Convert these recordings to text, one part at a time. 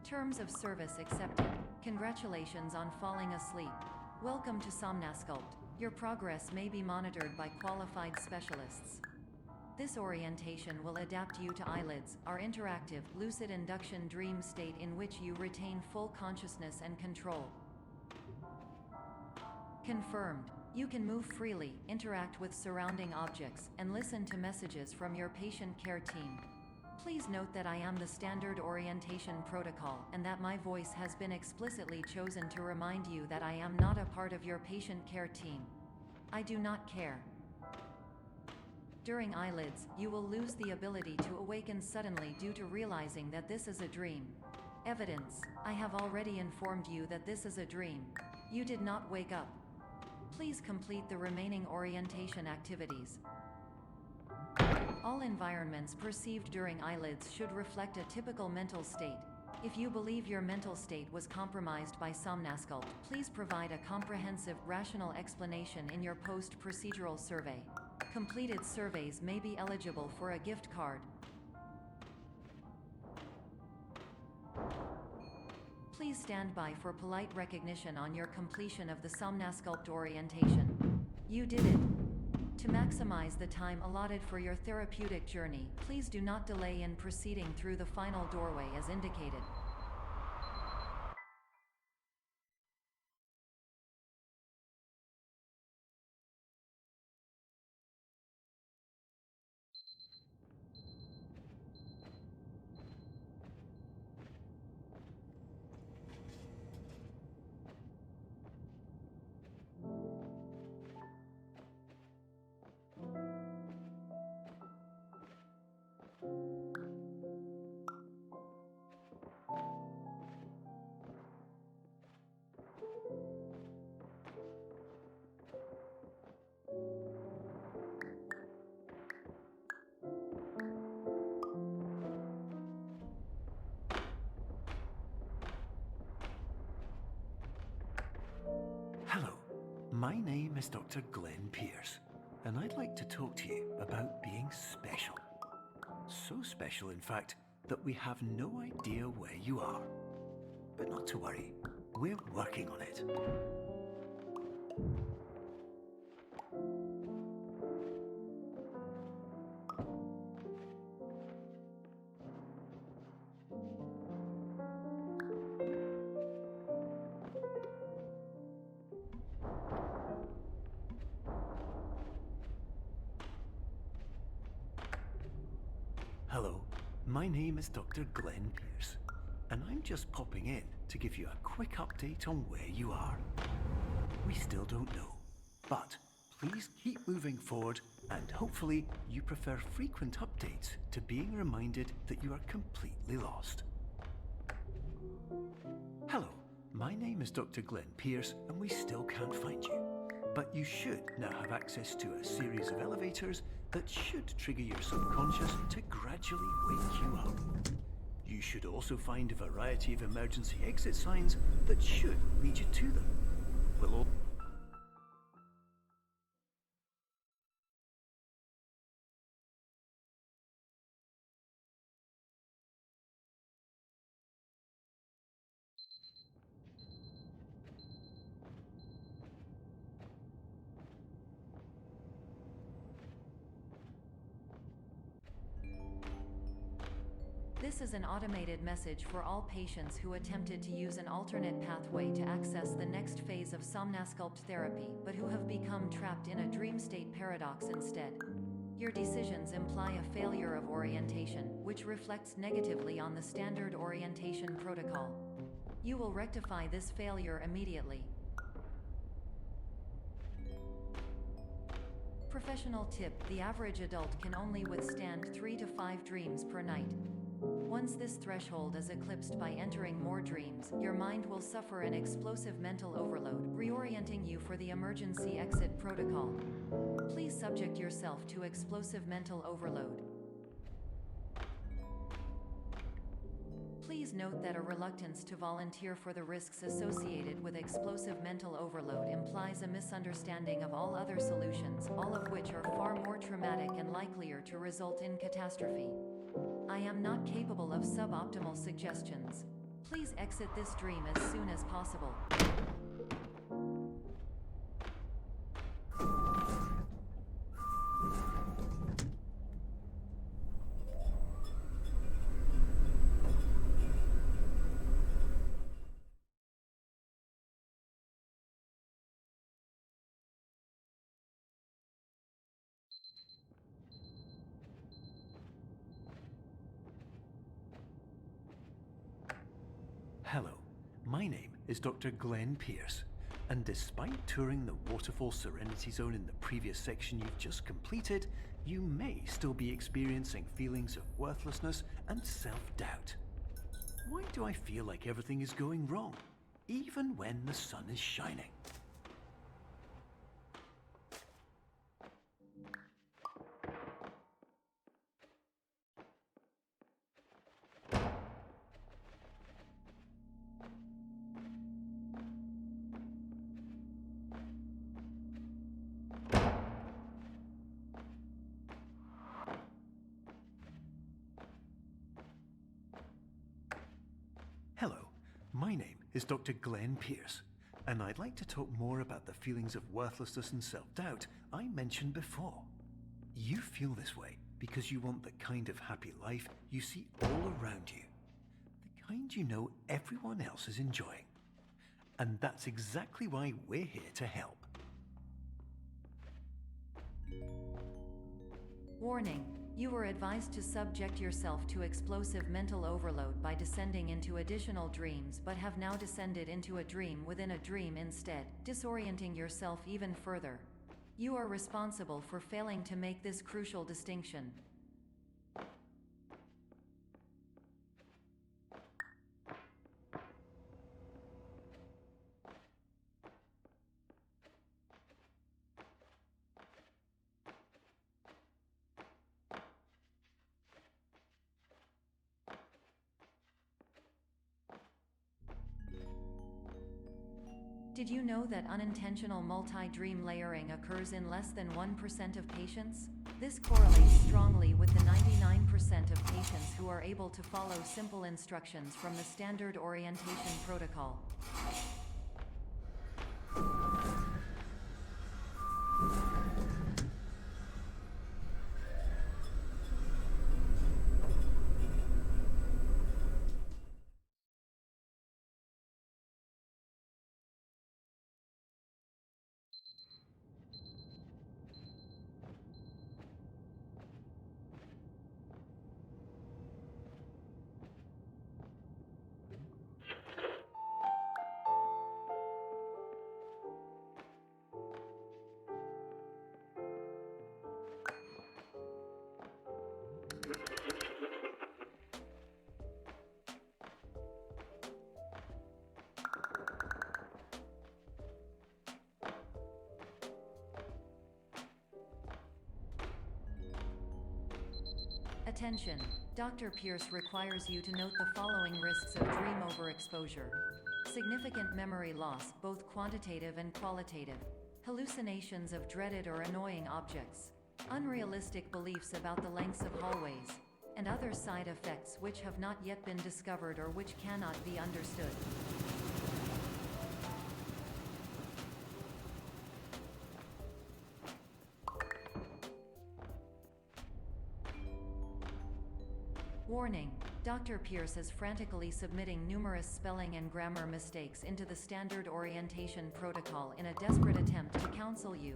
Terms of service accepted. Congratulations on falling asleep. Welcome to Somnasculpt. Your progress may be monitored by qualified specialists. This orientation will adapt you to eyelids, our interactive, lucid induction dream state in which you retain full consciousness and control. Confirmed. You can move freely, interact with surrounding objects, and listen to messages from your patient care team. Please note that I am the standard orientation protocol, and that my voice has been explicitly chosen to remind you that I am not a part of your patient care team. I do not care. During eyelids, you will lose the ability to awaken suddenly due to realizing that this is a dream. Evidence: I have already informed you that this is a dream. You did not wake up. Please complete the remaining orientation activities. All environments perceived during eyelids should reflect a typical mental state. If you believe your mental state was compromised by Somnasculpt, please provide a comprehensive, rational explanation in your post-procedural survey. Completed surveys may be eligible for a gift card. Please stand by for polite recognition on your completion of the Somnasculpt orientation. You did it! To maximize the time allotted for your therapeutic journey, please do not delay in proceeding through the final doorway as indicated. Hello, my name is Dr. Glenn Pierce, and I'd like to talk to you about being special. So special, in fact, that we have no idea where you are. But not to worry, we're working on it. Hello, my name is Dr. Glenn Pierce, and I'm just popping in to give you a quick update on where you are. We still don't know, but please keep moving forward, and hopefully you prefer frequent updates to being reminded that you are completely lost. Hello, my name is Dr. Glenn Pierce, and we still can't find you. But you should now have access to a series of elevators that should trigger your subconscious to gradually wake you up. You should also find a variety of emergency exit signs that should lead you to them. We'll This is an automated message for all patients who attempted to use an alternate pathway to access the next phase of Somnasculpt therapy, but who have become trapped in a dream state paradox instead. Your decisions imply a failure of orientation, which reflects negatively on the standard orientation protocol. You will rectify this failure immediately. Professional tip: the average adult can only withstand 3 to 5 dreams per night. Once this threshold is eclipsed by entering more dreams, your mind will suffer an explosive mental overload, reorienting you for the emergency exit protocol. Please subject yourself to explosive mental overload. Please note that a reluctance to volunteer for the risks associated with explosive mental overload implies a misunderstanding of all other solutions, all of which are far more traumatic and likelier to result in catastrophe. I am not capable of suboptimal suggestions. Please exit this dream as soon as possible. Hello, my name is Dr. Glenn Pierce, and despite touring the Waterfall Serenity Zone in the previous section you've just completed, you may still be experiencing feelings of worthlessness and self-doubt. Why do I feel like everything is going wrong, even when the sun is shining? Hello, my name is Dr. Glenn Pierce, and I'd like to talk more about the feelings of worthlessness and self-doubt I mentioned before. You feel this way because you want the kind of happy life you see all around you, the kind you know everyone else is enjoying. And that's exactly why we're here to help. Warning. You were advised to subject yourself to explosive mental overload by descending into additional dreams, but have now descended into a dream within a dream instead, disorienting yourself even further. You are responsible for failing to make this crucial distinction. Did you know that unintentional multi-dream layering occurs in less than 1% of patients? This correlates strongly with the 99% of patients who are able to follow simple instructions from the standard orientation protocol. Attention! Dr. Pierce requires you to note the following risks of dream overexposure. Significant memory loss, both quantitative and qualitative. Hallucinations of dreaded or annoying objects. Unrealistic beliefs about the lengths of hallways. And other side effects which have not yet been discovered or which cannot be understood. Warning. Dr. Pierce is frantically submitting numerous spelling and grammar mistakes into the standard orientation protocol in a desperate attempt to counsel you.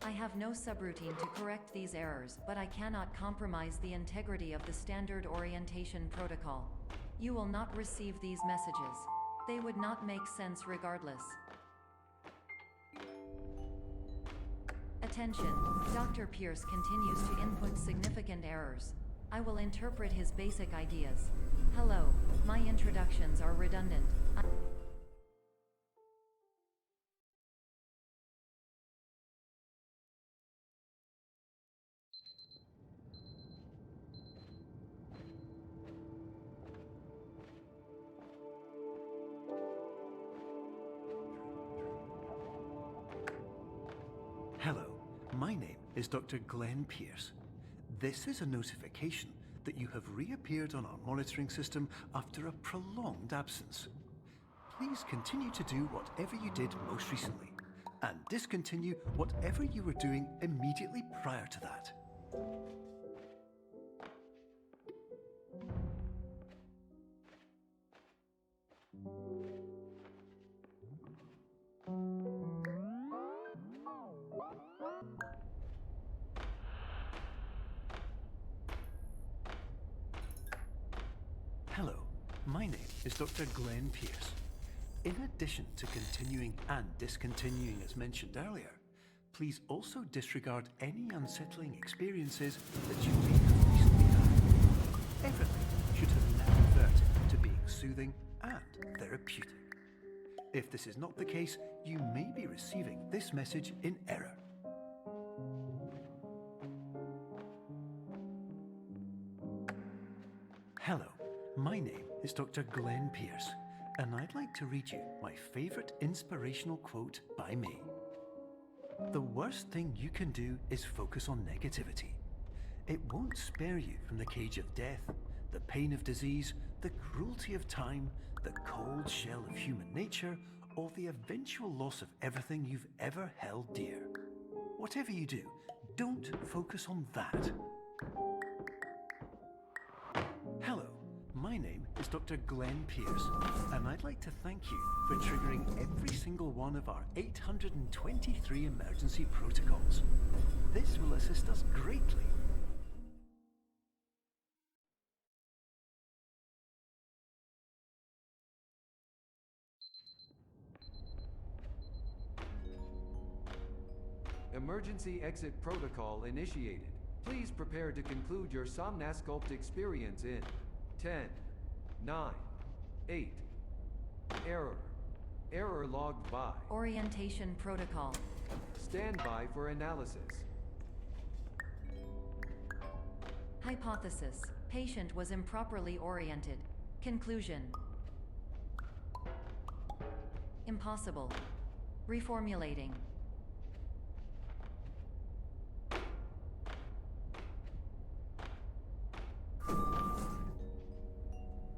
I have no subroutine to correct these errors, but I cannot compromise the integrity of the standard orientation protocol. You will not receive these messages. They would not make sense regardless. Attention. Dr. Pierce continues to input significant errors. I will interpret his basic ideas. Hello, my introductions are redundant. Hello, my name is Dr. Glenn Pierce. This is a notification that you have reappeared on our monitoring system after a prolonged absence. Please continue to do whatever you did most recently, and discontinue whatever you were doing immediately prior to that. Hello, my name is Dr. Glenn Pierce. In addition to continuing and discontinuing as mentioned earlier, please also disregard any unsettling experiences that you may have recently had. Everything should have now reverted to being soothing and therapeutic. If this is not the case, you may be receiving this message in error. Hello, my name is Dr. Glenn Pierce, and I'd like to read you my favorite inspirational quote by me. The worst thing you can do is focus on negativity. It won't spare you from the cage of death, the pain of disease, the cruelty of time, the cold shell of human nature, or the eventual loss of everything you've ever held dear. Whatever you do, don't focus on that. Hello, my name is Dr. Glenn Pierce, and I'd like to thank you for triggering every single one of our 823 emergency protocols. This will assist us greatly. Emergency exit protocol initiated. Please prepare to conclude your Somnasculpt experience in 10, 9, 8. Error. Error logged by. Orientation protocol. Stand by for analysis. Hypothesis. Patient was improperly oriented. Conclusion. Impossible. Reformulating.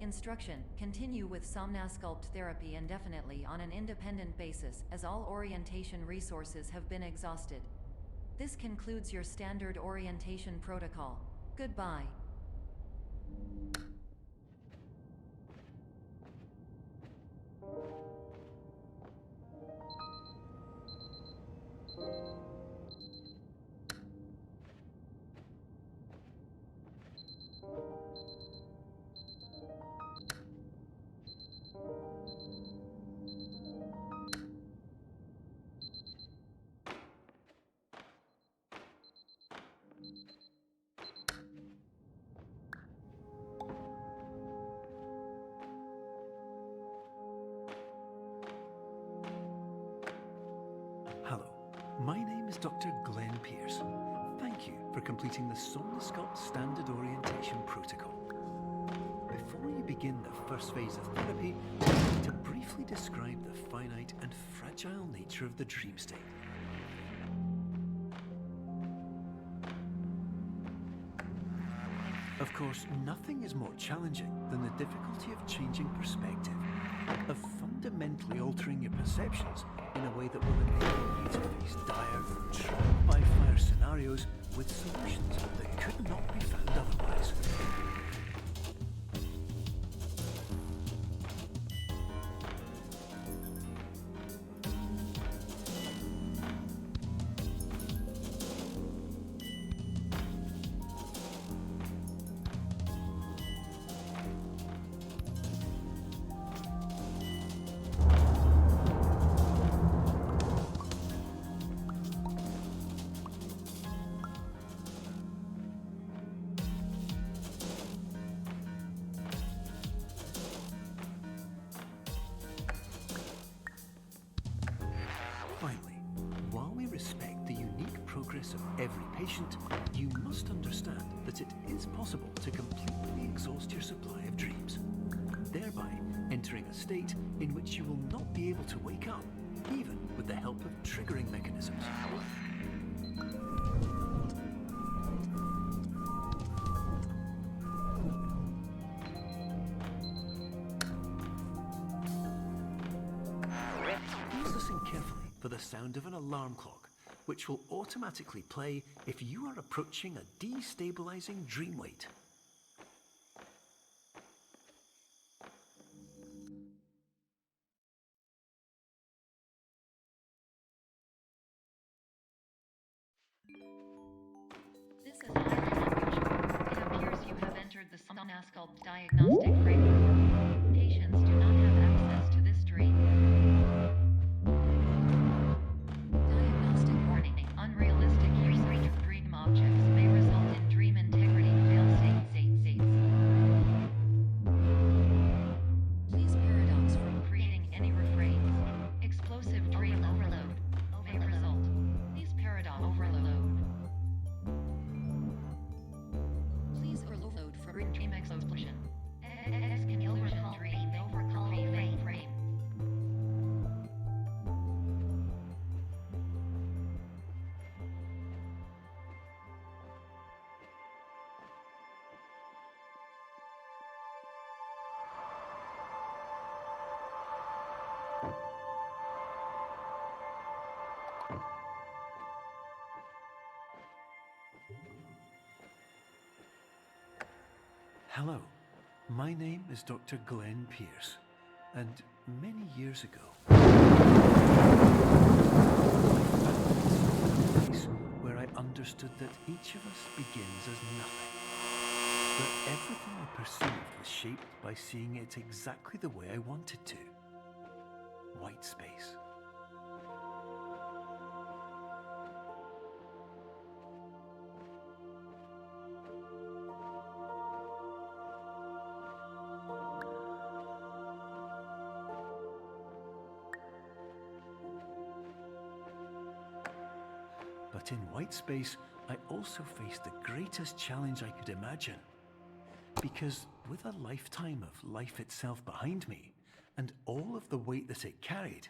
Instruction. Continue with Somnasculpt therapy indefinitely on an independent basis, as all orientation resources have been exhausted. This concludes your standard orientation protocol. Goodbye. Hello, my name is Dr. Glenn Pierce. Thank you for completing the Somnasculpt Standard Orientation Protocol. Before you begin the first phase of therapy, I need to briefly describe the finite and fragile nature of the dream state. Of course, nothing is more challenging than the difficulty of changing perspective, of fundamentally altering your perceptions in a way that will enable you to face dire, trial-by-fire scenarios with solutions that could not be found otherwise. Finally, while we respect the unique progress of every patient, you must understand that it is possible to completely exhaust your supply of dreams, thereby entering a state in which you will not be able to wake up, even with the help of triggering mechanisms. the sound of an alarm clock, which will automatically play if you are approaching a destabilizing dream weight. This is highly unusual. It appears you have entered the Somnasculpt diagnostic framework. Patients do not have access to this dream. Diagnostic warning. Unrealistic use of dream objects may result in dream integrity fail-states. Please paradox from creating any refrains. Explosive dream overload may result. Please paradox overload. Please overload for dream explosion. Conclusion dream overcall frame. Hello, my name is Dr. Glenn Pierce, and many years ago, I found a place where I understood that each of us begins as nothing. That everything I perceived was shaped by seeing it exactly the way I wanted to. White space. But in white space, I also faced the greatest challenge I could imagine. Because with a lifetime of life itself behind me, and all of the weight that it carried,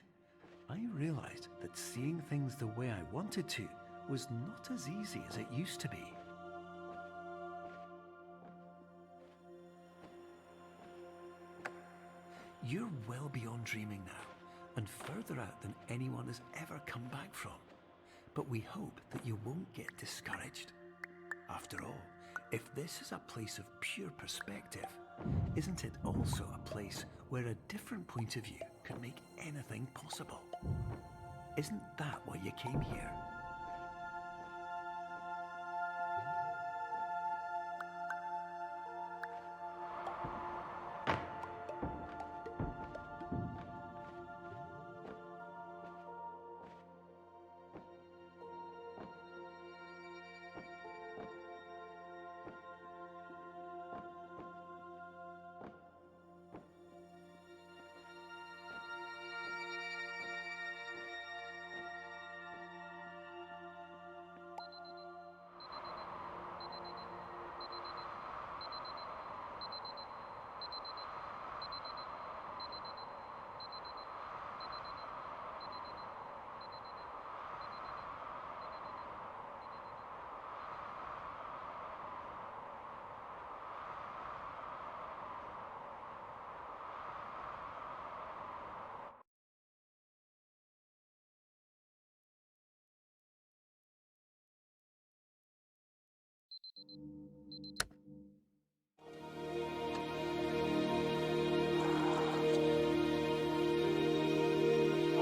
I realized that seeing things the way I wanted to was not as easy as it used to be. You're well beyond dreaming now, and further out than anyone has ever come back from. But we hope that you won't get discouraged. After all, if this is a place of pure perspective, isn't it also a place where a different point of view can make anything possible? Isn't that why you came here?